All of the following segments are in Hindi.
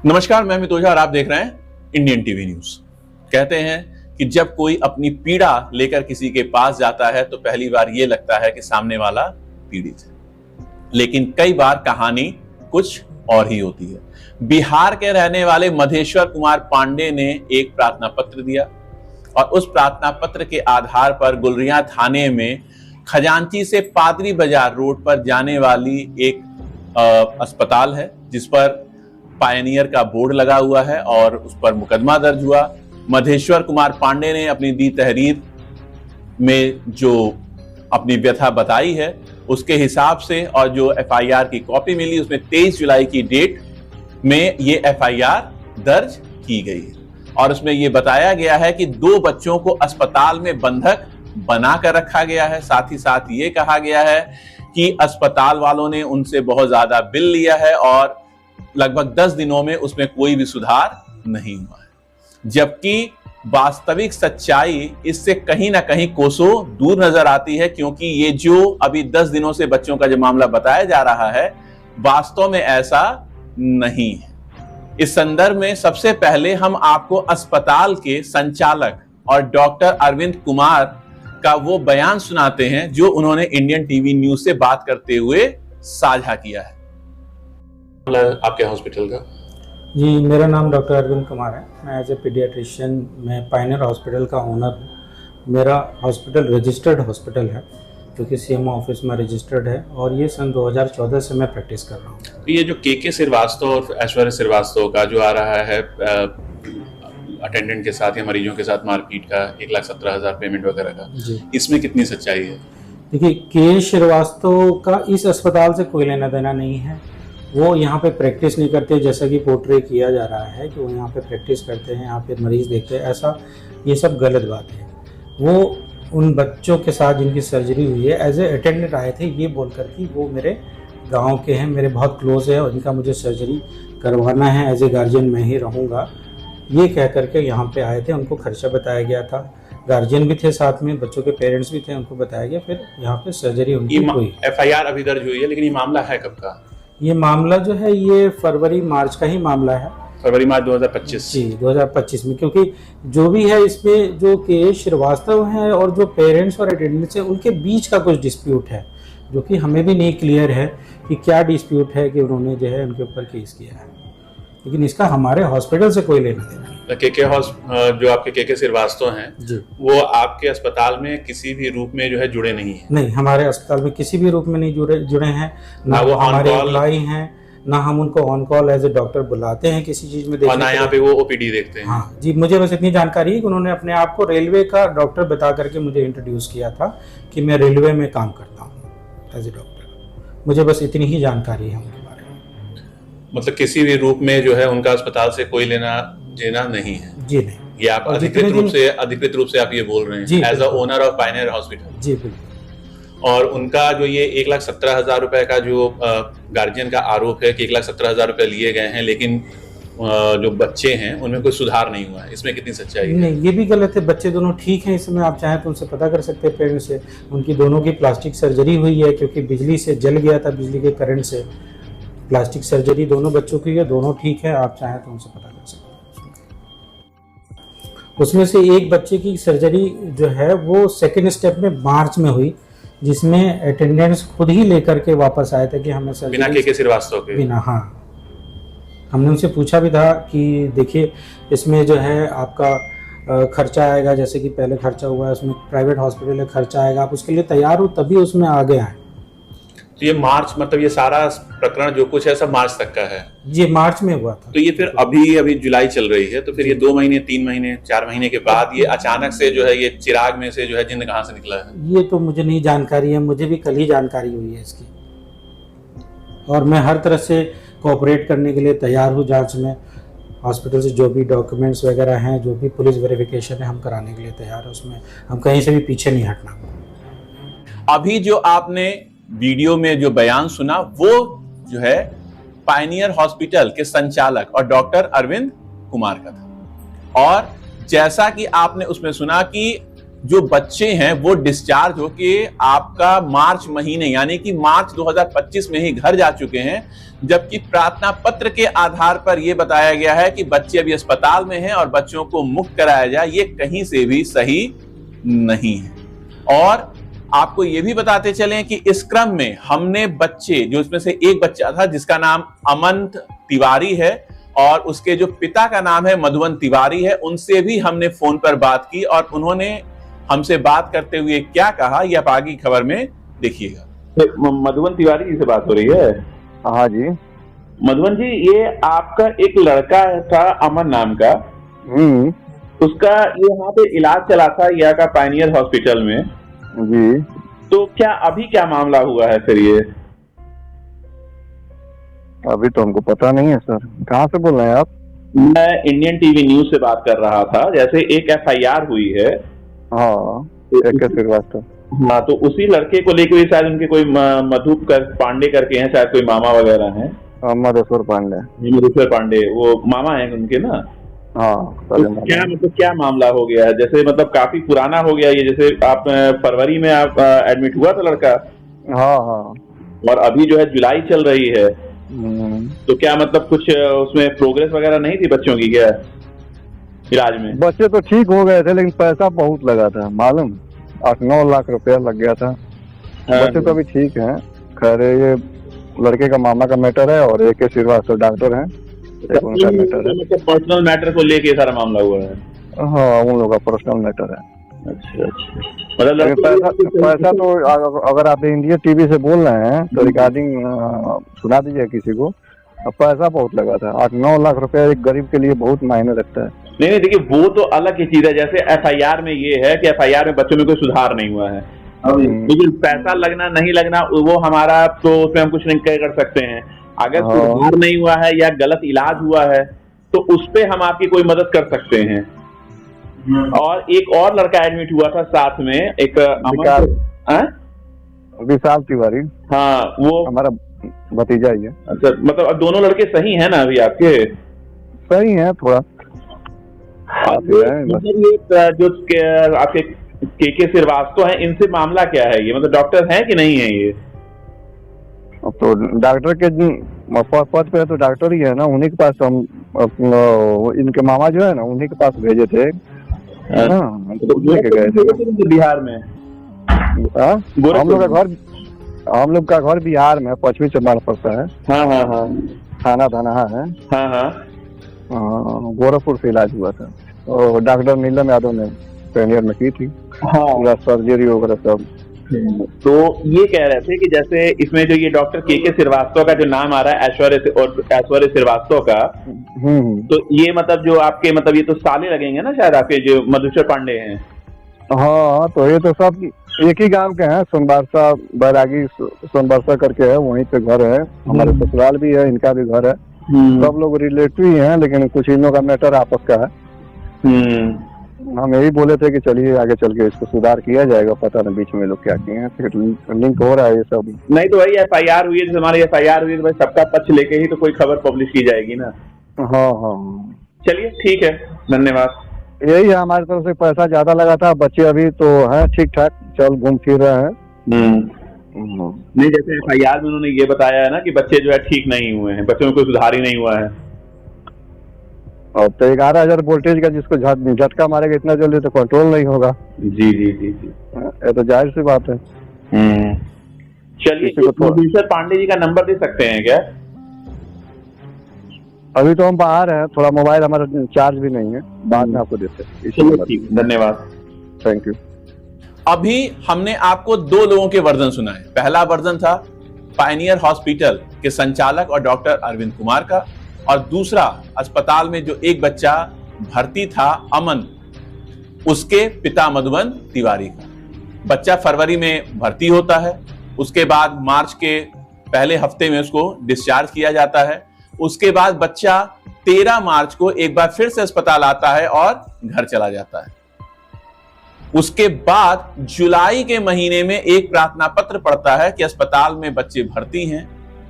नमस्कार, मैं अमित ओझा और आप देख रहे हैं इंडियन टीवी न्यूज। कहते हैं कि जब कोई अपनी पीड़ा लेकर किसी के पास जाता है तो पहली बार ये लगता है कि सामने वाला पीड़ित है, लेकिन कई बार कहानी कुछ और ही होती है। बिहार के रहने वाले मधेश्वर कुमार पांडे ने एक प्रार्थना पत्र दिया और उस प्रार्थना पत्र के आधार पर गुलरिया थाने में खजांची से पादरी बाजार रोड पर जाने वाली एक अस्पताल है जिस पर पायनियर का बोर्ड लगा हुआ है और उस पर मुकदमा दर्ज हुआ। मधेश्वर कुमार पांडे ने अपनी दी तहरीर में जो अपनी व्यथा बताई है उसके हिसाब से और जो एफआईआर की कॉपी मिली उसमें 23 जुलाई की डेट में ये एफआईआर दर्ज की गई है और उसमें ये बताया गया है कि 2 बच्चों को अस्पताल में बंधक बनाकर रखा गया है। साथ ही साथ ये कहा गया है कि अस्पताल वालों ने उनसे बहुत ज्यादा बिल लिया है और लगभग 10 दिनों में उसमें कोई भी सुधार नहीं हुआ है, जबकि वास्तविक सच्चाई इससे कहीं ना कहीं कोसों दूर नजर आती है, क्योंकि ये जो अभी 10 दिनों से बच्चों का जो मामला बताया जा रहा है वास्तव में ऐसा नहीं है। इस संदर्भ में सबसे पहले हम आपको अस्पताल के संचालक और डॉक्टर अरविंद कुमार का वो बयान सुनाते हैं जो उन्होंने इंडियन टीवी न्यूज से बात करते हुए साझा किया है। आपके हॉस्पिटल का? जी, मेरा नाम डॉक्टर अरविंद कुमार है। मैं एज ए पीडियाट्रिशियन मैं पायनियर हॉस्पिटल का ओनर हूँ। मेरा हॉस्पिटल रजिस्टर्ड हॉस्पिटल है जो कि सीएमओ ऑफिस में रजिस्टर्ड है और ये सन 2014 से मैं प्रैक्टिस कर रहा हूँ। तो ये जो के श्रीवास्तव और ऐश्वर्य श्रीवास्तव का जो आ रहा है अटेंडेंट के साथ या मरीजों के साथ मारपीट का 1,17,000 पेमेंट वगैरह का, इसमें कितनी सच्चाई है? देखिए, के श्रीवास्तव का इस अस्पताल से कोई लेना देना नहीं है। वो यहाँ पे प्रैक्टिस नहीं करते, जैसा कि पोर्ट्रे किया जा रहा है कि वो यहाँ पे प्रैक्टिस करते हैं, यहाँ पे मरीज देखते हैं, ऐसा ये सब गलत बात है। वो उन बच्चों के साथ जिनकी सर्जरी हुई है एज ए अटेंडेंट आए थे ये बोलकर कि वो मेरे गांव के हैं, मेरे बहुत क्लोज है और इनका मुझे सर्जरी करवाना है, एज ए गार्जियन मैं ही रहूँगा, ये कह करके यहाँ पे आए थे। उनको खर्चा बताया गया था, गार्जियन भी थे साथ में, बच्चों के पेरेंट्स भी थे, उनको बताया गया, फिर यहाँ पे सर्जरी उनकी हुई। एफआईआर अभी दर्ज हुई है, लेकिन ये मामला है कब का? ये मामला जो है ये फरवरी मार्च का ही मामला है। फरवरी मार्च 2025? जी, 2025 में, क्योंकि जो भी है इसमें जो के श्रीवास्तव है और जो पेरेंट्स और अटेंडेंट्स है उनके बीच का कुछ डिस्प्यूट है जो कि हमें भी नहीं क्लियर है कि क्या डिस्प्यूट है कि उन्होंने जो है उनके ऊपर केस किया है, लेकिन इसका हमारे हॉस्पिटल से कोई लेना देना नहीं। जो आपके के श्रीवास्तव हैं वो आपके अस्पताल में किसी भी रूप में जो है जुड़े नहीं है? नहीं, हमारे अस्पताल में किसी भी रूप में नहीं जुड़े हैं, ना वो हमारे एम्प्लॉई हैं, ना हम उनको on call as a doctor बुलाते हैं किसी चीज में, और ना यहाँ पे वो ओपीडी देखते हैं। हाँ जी, मुझे बस इतनी जानकारी है कि उन्होंने अपने आप को रेलवे का डॉक्टर बता करके मुझे इंट्रोड्यूस किया था कि मैं रेलवे में काम करता हूँ एज ए डॉक्टर। मुझे बस इतनी ही जानकारी है उनके बारे में। मतलब किसी भी रूप में जो है उनका अस्पताल से कोई लेना देना नहीं है? जी नहीं। ये आप अधिकृत रूप से आप ये बोल रहे हैं as a owner of pioneer hospital? जी बिल्कुल। और उनका जो ये 1,17,000 रुपए का जो गार्जियन का आरोप है कि 1,17,000 रुपए लिए गए हैं, लेकिन जो बच्चे हैं उनमें कोई सुधार नहीं हुआ है, इसमें कितनी सच्चाई है? नहीं, ये भी गलत है। बच्चे दोनों ठीक हैं, इसमें आप चाहें तो उनसे पता कर सकते हैं पेरेंट्स से। उनकी दोनों की प्लास्टिक सर्जरी हुई है क्योंकि बिजली से जल गया था, बिजली के करंट से प्लास्टिक सर्जरी दोनों बच्चों की है, दोनों ठीक है, आप चाहें तो उनसे पता कर सकते हैं। उसमें से एक बच्चे की सर्जरी जो है वो सेकेंड स्टेप में मार्च में हुई, जिसमें अटेंडेंट्स खुद ही लेकर के वापस आए थे कि हमें सर्जरी बिना के श्रीवास्तव के बिना। हाँ, हमने उनसे पूछा भी था कि देखिए इसमें जो है आपका खर्चा आएगा, जैसे कि पहले खर्चा हुआ है उसमें प्राइवेट हॉस्पिटल में खर्चा आएगा, आप उसके लिए तैयार हो तभी उसमें आगे आए। तो ये मार्च, मतलब ये सारा प्रकरण जो कुछ है सब मार्च तक का है? ये मार्च में हुआ था। तो ये फिर अभी जुलाई चल रही है, तो फिर ये 2 महीने 3 महीने 4 महीने के बाद ये अचानक से जो है ये चिराग में से जो है जिन्न कहाँ से निकला है? ये तो मुझे नहीं जानकारी है, मुझे भी कल ही जानकारी हुई है इसकी, और मैं हर तरह से कोऑपरेट करने के लिए तैयार हूँ। जांच में हॉस्पिटल से जो भी डॉक्यूमेंट्स वगैरह हैं, जो भी पुलिस वेरिफिकेशन है, हम कराने के लिए तैयार है। उसमें हम कहीं से भी पीछे नहीं हटना। अभी जो आपने वीडियो में जो बयान सुना वो जो है पायनियर हॉस्पिटल के संचालक और डॉक्टर अरविंद कुमार का था, और जैसा कि आपने उसमें सुना कि जो बच्चे हैं वो डिस्चार्ज होके आपका मार्च महीने यानी कि मार्च 2025 में ही घर जा चुके हैं, जबकि प्रार्थना पत्र के आधार पर यह बताया गया है कि बच्चे अभी अस्पताल में हैं और बच्चों को मुक्त कराया जाए, ये कहीं से भी सही नहीं है। और आपको ये भी बताते चलें कि इस क्रम में हमने बच्चे, जो इसमें से एक बच्चा था जिसका नाम अमन तिवारी है और उसके जो पिता का नाम है मधुवन तिवारी है, उनसे भी हमने फोन पर बात की और उन्होंने हमसे बात करते हुए क्या कहा, यह आप आगे की खबर में देखिएगा। मधुवन तिवारी जी से बात हो रही है? हाँ जी। मधुवन जी, ये आपका एक लड़का था अमन नाम का, उसका ये यहाँ पे इलाज चला था यहाँ का पायनियर हॉस्पिटल में जी। तो क्या अभी क्या मामला हुआ है फिर? ये अभी तो हमको पता नहीं है सर। कहाँ से बोल रहे हैं आप? मैं इंडियन टीवी न्यूज से बात कर रहा था। जैसे एक FIR हुई है। हाँ, AK श्रीवास्तव। हाँ, तो उसी लड़के को लेकर शायद उनके कोई पांडे करके हैं, शायद कोई मामा वगैरह हैं। मधुसूर पांडे। मधुसूर पांडे वो मामा हैं उनके ना? हाँ। तो क्या मामला हो गया है? जैसे मतलब काफी पुराना हो गया ये, जैसे आप फरवरी में आप एडमिट हुआ था लड़का। हाँ हाँ। और अभी जो है जुलाई चल रही है, तो क्या मतलब कुछ उसमें प्रोग्रेस वगैरह नहीं थी बच्चों की क्या इलाज में? बच्चे तो ठीक हो गए थे लेकिन पैसा बहुत लगा था, मालूम 8-9 लाख रुपया लग गया था। बच्चे तो अभी ठीक हैं। खैर, ये लड़के का मामा का मैटर है और AK श्रीवास्तव डॉक्टर हैं, उनका मैटर है। पर्सनल मैटर को लेके सारा मामला हुआ है? हाँ, उन लोगों का पर्सनल मैटर है। अच्छा। मतलब पैसा तो अगर आप इंडिया टीवी से बोल रहे हैं तो रिकॉर्डिंग सुना दीजिए किसी को। पैसा बहुत लगा था, 8-9 लाख रुपया एक गरीब के लिए बहुत मायने रखता है। नहीं, देखिए वो तो अलग ही चीज है। जैसे FIR में ये है कि FIR में बच्चों में कोई सुधार नहीं हुआ है, लेकिन पैसा लगना नहीं लगना वो हमारा तो उसमें हम कुछ नहीं कर सकते हैं। अगर सुधार नहीं हुआ है या गलत इलाज हुआ है तो उस पे हम आपकी कोई मदद कर सकते हैं। और एक और लड़का एडमिट हुआ था साथ में, एक विशाल तिवारी। हाँ, वो हमारा भतीजा ही है। अच्छा, मतलब दोनों लड़के सही है ना अभी आपके? सही है, थोड़ा मतलब जो आपके KK श्रीवास्तव हैं, इनसे मामला क्या है? ये मतलब डॉक्टर हैं कि नहीं है ये? तो डॉक्टर के पद पे तो डॉक्टर ही है ना, उन्हीं के पास हम इनके मामा जो है ना उन्हीं के पास भेजे थे। तो गए थे बिहार में? हम लोग का घर बिहार में पश्चिमी चंपारण पड़ता है। हाँ। थाना धनहा है। हाँ। गोरखपुर से इलाज हुआ था और डॉक्टर नीलम यादव ने पेनियर में की थी। हाँ, पूरा सर्जरी वगैरह सब। तो ये कह रहे थे कि जैसे इसमें जो ये डॉक्टर KK श्रीवास्तव का जो नाम आ रहा है, ऐश्वर्य श्रीवास्तव का, तो ये मतलब जो आपके मतलब ये तो साले लगेंगे ना शायद आपके जो मधुसूर पांडे हैं? हाँ, तो ये तो सब एक ही गांव के हैं। सोनबरसा बैरागी सोनबरसा करके है, वहीं पे घर है। हमारे ससुराल भी है, इनका भी घर है। सब लोग रिलेटिव ही हैं, लेकिन कुछ इन लोग का मैटर आपस का है। हम यही बोले थे कि चलिए आगे चल के इसको सुधार किया जाएगा। पता नहीं बीच में लोग क्या किए हैं, फिर लिंक हो रहा है ये सब। नहीं तो वही FIR हुई है, हमारी FIR हुई है तो भाई सबका पक्ष लेके ही तो कोई खबर पब्लिश की जाएगी ना। हाँ। चलिए ठीक है, धन्यवाद। यही है, हमारी तरफ से पैसा ज्यादा लगा था। बच्चे अभी तो है ठीक ठाक, चल घूम फिर रहे हैं। नहीं, जैसे FIR में उन्होंने ये बताया है ना कि बच्चे जो है ठीक नहीं हुए हैं, बच्चों में कोई सुधार ही नहीं हुआ है। और तो 11,000 वोल्टेज का जिसको झटका मारेगा इतना जल्दी तो कंट्रोल नहीं होगा। जी। ये तो जाहिर सी बात है। चलिए, मधुसूर पांडे जी का नंबर दे सकते हैं क्या? अभी तो हम बाहर हैं, थोड़ा मोबाइल हमारा चार्ज भी नहीं है, बाद में आपको देते हैं। धन्यवाद, थैंक यू। अभी हमने आपको 2 लोगों के वर्जन सुनाए। पहला वर्जन था पायनियर हॉस्पिटल के संचालक और डॉक्टर अरविंद कुमार का, और दूसरा अस्पताल में जो एक बच्चा भर्ती था अमन, उसके पिता मधुवन तिवारी का। बच्चा फरवरी में भर्ती होता है, उसके बाद मार्च के पहले हफ्ते में उसको डिस्चार्ज किया जाता है। उसके बाद बच्चा 13 मार्च को एक बार फिर से अस्पताल आता है और घर चला जाता है। उसके बाद जुलाई के महीने में एक प्रार्थना पत्र पड़ता है कि अस्पताल में बच्चे भर्ती हैं,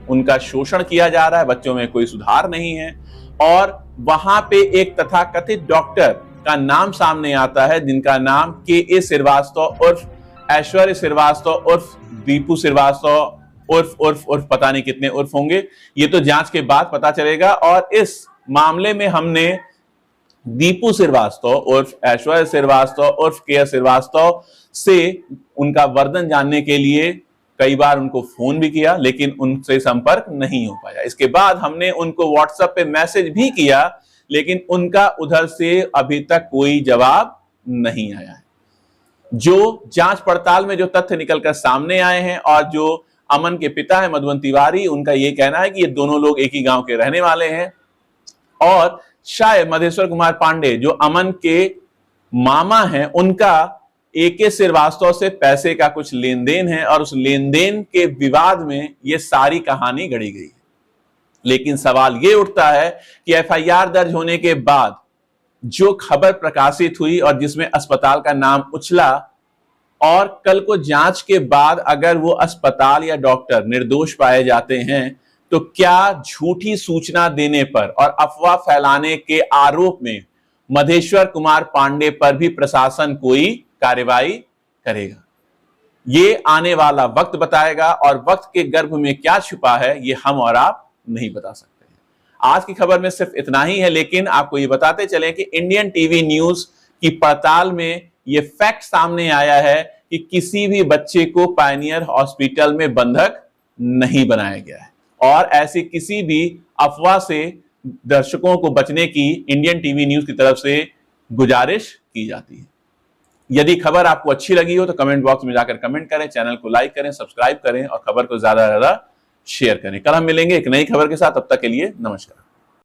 उनका शोषण किया जा रहा है, बच्चों में कोई सुधार नहीं है। और वहां पे एक तथाकथित डॉक्टर का नाम सामने आता है, जिनका नाम के श्रीवास्तव उर्फ ऐश्वर्य श्रीवास्तव उर्फ दीपू श्रीवास्तव उर्फ पता नहीं कितने उर्फ होंगे, ये तो जांच के बाद पता चलेगा। और इस मामले में हमने दीपू श्रीवास्तव उर्फ ऐश्वर्य श्रीवास्तव उर्फ के श्रीवास्तव से उनका वर्णन जानने के लिए कई बार उनको फोन भी किया, लेकिन उनसे संपर्क नहीं हो पाया। इसके बाद हमने उनको व्हाट्सएप पे मैसेज भी किया, लेकिन उनका उधर से अभी तक कोई जवाब नहीं आया है। जो जांच पड़ताल में जो तथ्य निकलकर सामने आए हैं और जो अमन के पिता है मधुबन तिवारी, उनका यह कहना है कि ये दोनों लोग एक ही गांव के रहने वाले हैं और शायद मधेश्वर कुमार पांडे जो अमन के मामा हैं, उनका ए.के. श्रीवास्तव से पैसे का कुछ लेन देन है और उस लेन देन के विवाद में यह सारी कहानी गढ़ी गई है। लेकिन सवाल यह उठता है कि एफआईआर दर्ज होने के बाद जो खबर प्रकाशित हुई और जिसमें अस्पताल का नाम उछला, और कल को जांच के बाद अगर वो अस्पताल या डॉक्टर निर्दोष पाए जाते हैं, तो क्या झूठी सूचना देने पर और अफवाह फैलाने के आरोप में मधेश्वर कुमार पांडे पर भी प्रशासन कोई कार्रवाई करेगा? ये आने वाला वक्त बताएगा और वक्त के गर्भ में क्या छुपा है ये हम और आप नहीं बता सकते। आज की खबर में सिर्फ इतना ही है, लेकिन आपको ये बताते चलें कि इंडियन टीवी न्यूज की पड़ताल में ये फैक्ट सामने आया है कि किसी भी बच्चे को पायनियर हॉस्पिटल में बंधक नहीं बनाया गया है और ऐसी किसी भी अफवाह से दर्शकों को बचने की इंडियन टीवी न्यूज की तरफ से गुजारिश की जाती है। यदि खबर आपको अच्छी लगी हो तो कमेंट बॉक्स में जाकर कमेंट करें, चैनल को लाइक करें, सब्सक्राइब करें और खबर को ज्यादा से ज्यादा शेयर करें। कल हम मिलेंगे एक नई खबर के साथ, तब तक के लिए नमस्कार।